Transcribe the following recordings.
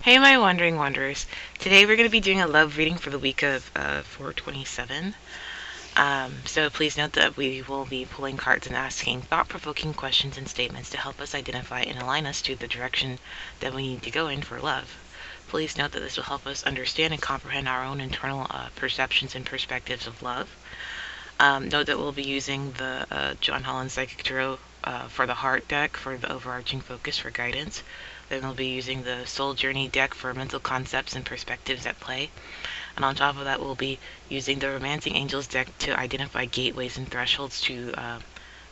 Hey, my wandering wanderers. Today we're going to be doing a love reading for the week of 427. So please note that we will be pulling cards and asking thought-provoking questions and statements to help us identify and align us to the direction that we need to go in for love. Please note that this will help us understand and comprehend our own internal perceptions and perspectives of love. Note that we'll be using the Jon Holland Psychic Tarot for the Heart deck for the overarching focus for guidance. Then we'll be using the Soul Journey deck for mental concepts and perspectives at play. And on top of that, we'll be using the Romancing Angels deck to identify gateways and thresholds to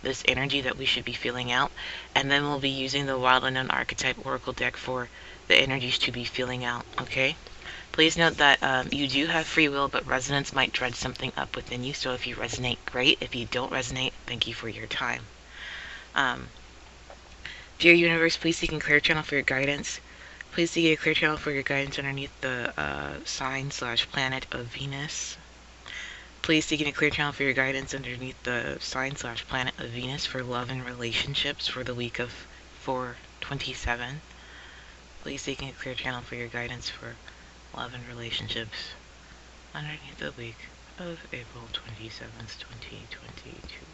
this energy that we should be feeling out. And then we'll be using the Wild Unknown Archetype Oracle deck for the energies to be feeling out, okay? Please note that you do have free will, but resonance might dredge something up within you. So if you resonate, great. If you don't resonate, thank you for your time. Dear Universe, please seek a clear channel for your guidance. Please seek a clear channel for your guidance underneath the sign/planet of Venus. Please seek a clear channel for your guidance underneath the sign/planet of Venus for love and relationships for the week of 427. Please seek a clear channel for your guidance for love and relationships underneath the week of April 27th, 2022.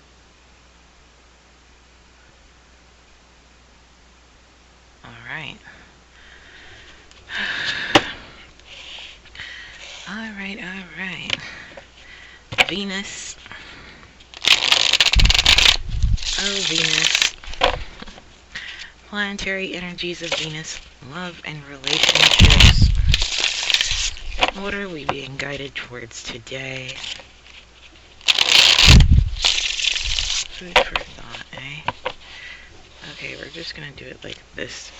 Alright. Alright. Venus. Oh, Venus. Planetary energies of Venus. Love and relationships. What are we being guided towards today? Food for thought, eh? Okay, we're just gonna do it like this.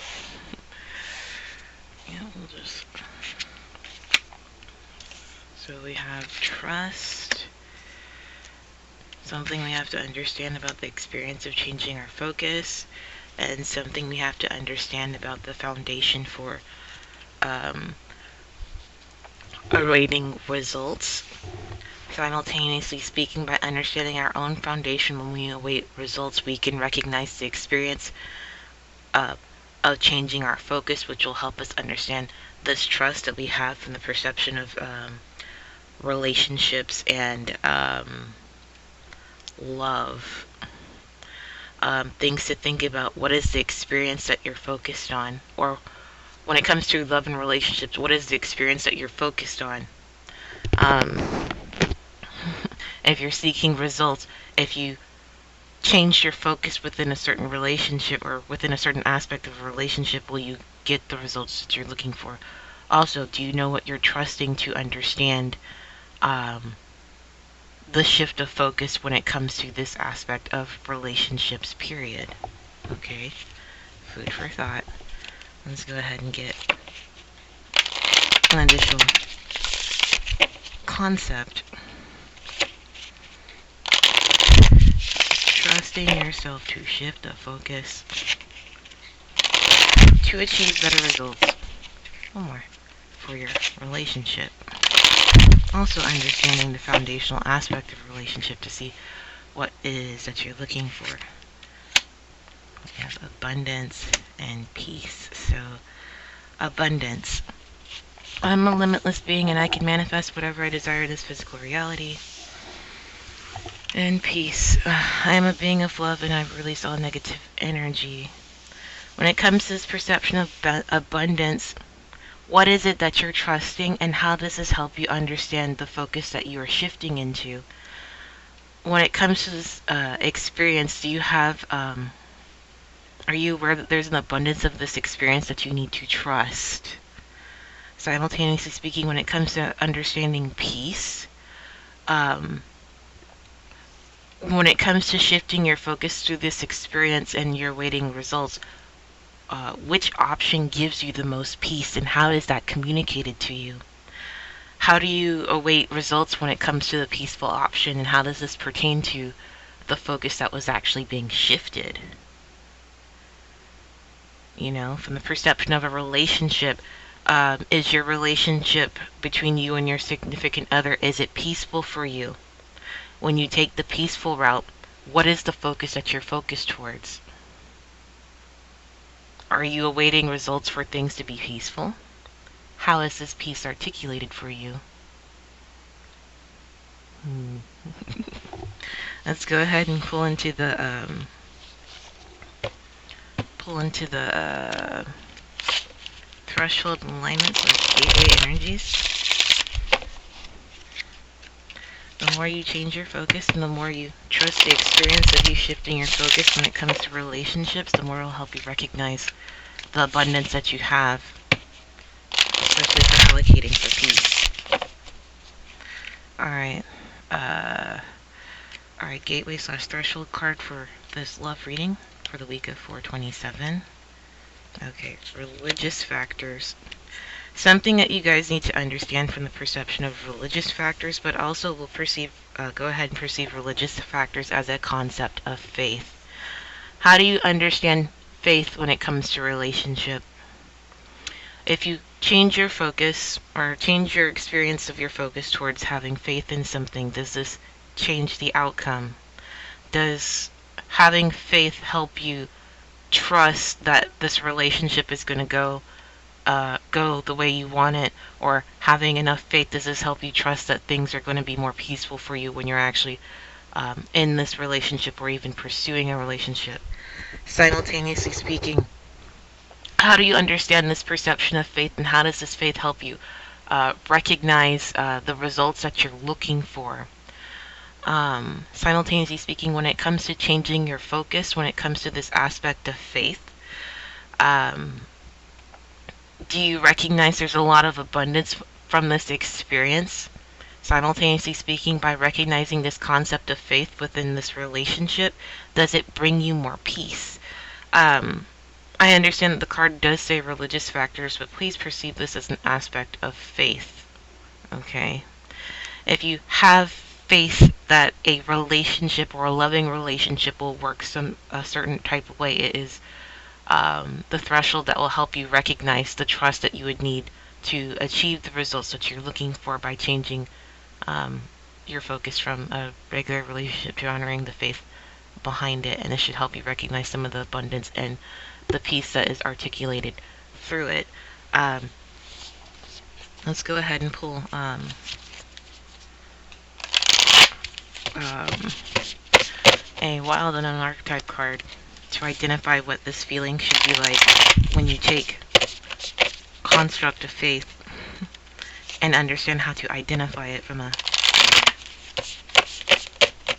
Yeah, we'll just... So we have trust. Something we have to understand about the experience of changing our focus. And something we have to understand about the foundation for awaiting results. Simultaneously speaking, by understanding our own foundation when we await results, we can recognize the experience of changing our focus, which will help us understand this trust that we have from the perception of relationships and love. Things to think about: what is the experience that you're focused on? Or when it comes to love and relationships, what is the experience that you're focused on? If you're seeking results, if you changed your focus within a certain relationship or within a certain aspect of a relationship, will you get the results that you're looking for? Also, do you know what you're trusting to understand the shift of focus when it comes to this aspect of relationships, period? Okay, food for thought. Let's go ahead and get an additional concept. Trusting yourself to shift the focus to achieve better results. One more for your relationship. Also understanding the foundational aspect of a relationship to see what it is that you're looking for. We have abundance and peace. So, abundance. I'm a limitless being and I can manifest whatever I desire in this physical reality. And peace. I am a being of love and I release all negative energy. When it comes to this perception of abundance, what is it that you're trusting and how does this help you understand the focus that you are shifting into? When it comes to this experience, do you have, are you aware that there's an abundance of this experience that you need to trust? Simultaneously speaking, when it comes to understanding peace, when it comes to shifting your focus through this experience and you're waiting results, which option gives you the most peace and how is that communicated to you? How do you await results when it comes to the peaceful option, and how does this pertain to the focus that was actually being shifted? You know, from the perception of a relationship, is your relationship between you and your significant other, is it peaceful for you? When you take the peaceful route, what is the focus that you're focused towards? Are you awaiting results for things to be peaceful? How is this piece articulated for you? Let's go ahead and pull into the threshold alignments with gateway energies. The more you change your focus and the more you trust the experience of you shifting your focus when it comes to relationships, the more it will help you recognize the abundance that you have, especially for allocating for peace. Alright. Alright, gateway / threshold card for this love reading for the week of 4/27. Okay, religious factors. Something that you guys need to understand from the perception of religious factors, but also will go ahead and perceive religious factors as a concept of faith. How do you understand faith when it comes to relationship? If you change your focus or change your experience of your focus towards having faith in something, does this change the outcome? Does having faith help you trust that this relationship is going to go the way you want it? Or having enough faith, does this help you trust that things are going to be more peaceful for you when you're actually in this relationship or even pursuing a relationship? Simultaneously speaking, how do you understand this perception of faith, and how does this faith help you recognize the results that you're looking for? Simultaneously speaking, when it comes to changing your focus, when it comes to this aspect of faith, do you recognize there's a lot of abundance from this experience? Simultaneously speaking, by recognizing this concept of faith within this relationship, does it bring you more peace? I understand that the card does say religious factors, but please perceive this as an aspect of faith. Okay? If you have faith that a relationship or a loving relationship will work a certain type of way, it is the threshold that will help you recognize the trust that you would need to achieve the results that you're looking for by changing your focus from a regular relationship to honoring the faith behind it. And this should help you recognize some of the abundance and the peace that is articulated through it. Let's go ahead and pull a wild and an archetype card to identify what this feeling should be like when you take construct of faith and understand how to identify it from a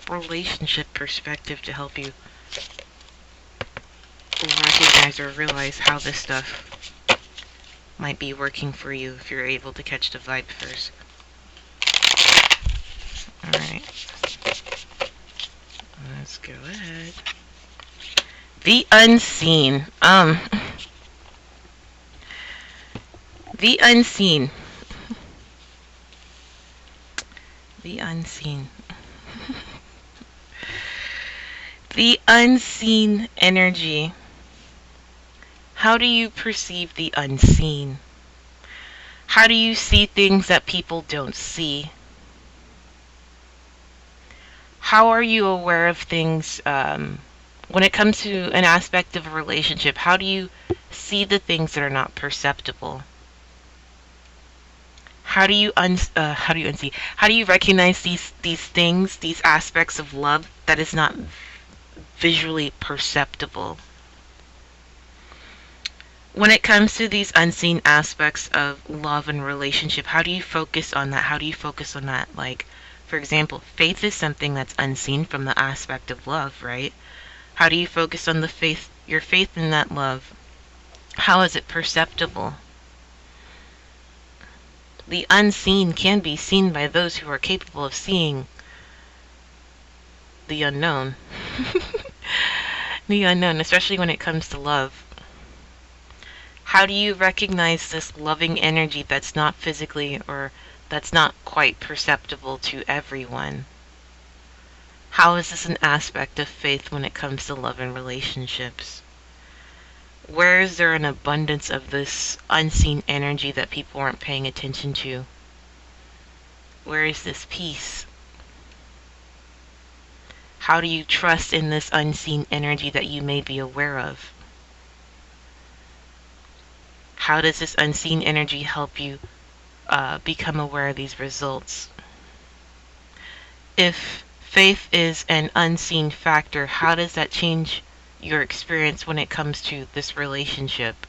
relationship perspective to help you recognize or realize how this stuff might be working for you if you're able to catch the vibe first. Alright. Let's go ahead. The unseen. The unseen. The unseen. The unseen energy. How do you perceive the unseen? How do you see things that people don't see? How are you aware of things when it comes to an aspect of a relationship? How do you see the things that are not perceptible? How do you unsee? How do you recognize these things, these aspects of love that is not visually perceptible? When it comes to these unseen aspects of love and relationship, how do you focus on that? How do you focus on that? Like, for example, faith is something that's unseen from the aspect of love, right? How do you focus on your faith in that love? How is it perceptible? The unseen can be seen by those who are capable of seeing the unknown. The unknown, especially when it comes to love. How do you recognize this loving energy that's not physically or that's not quite perceptible to everyone? How is this an aspect of faith when it comes to love and relationships? Where is there an abundance of this unseen energy that people aren't paying attention to? Where is this peace? How do you trust in this unseen energy that you may be aware of? How does this unseen energy help you become aware of these results? If faith is an unseen factor, how does that change your experience when it comes to this relationship?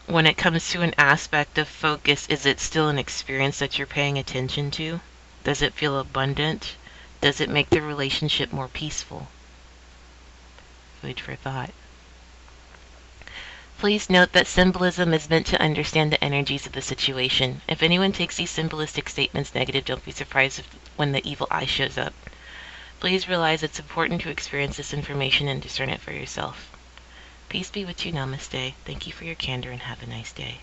When it comes to an aspect of focus, is it still an experience that you're paying attention to? Does it feel abundant? Does it make the relationship more peaceful? Food for thought. Please note that symbolism is meant to understand the energies of the situation. If anyone takes these symbolistic statements negative, don't be surprised when the evil eye shows up. Please realize it's important to experience this information and discern it for yourself. Peace be with you. Namaste. Thank you for your candor and have a nice day.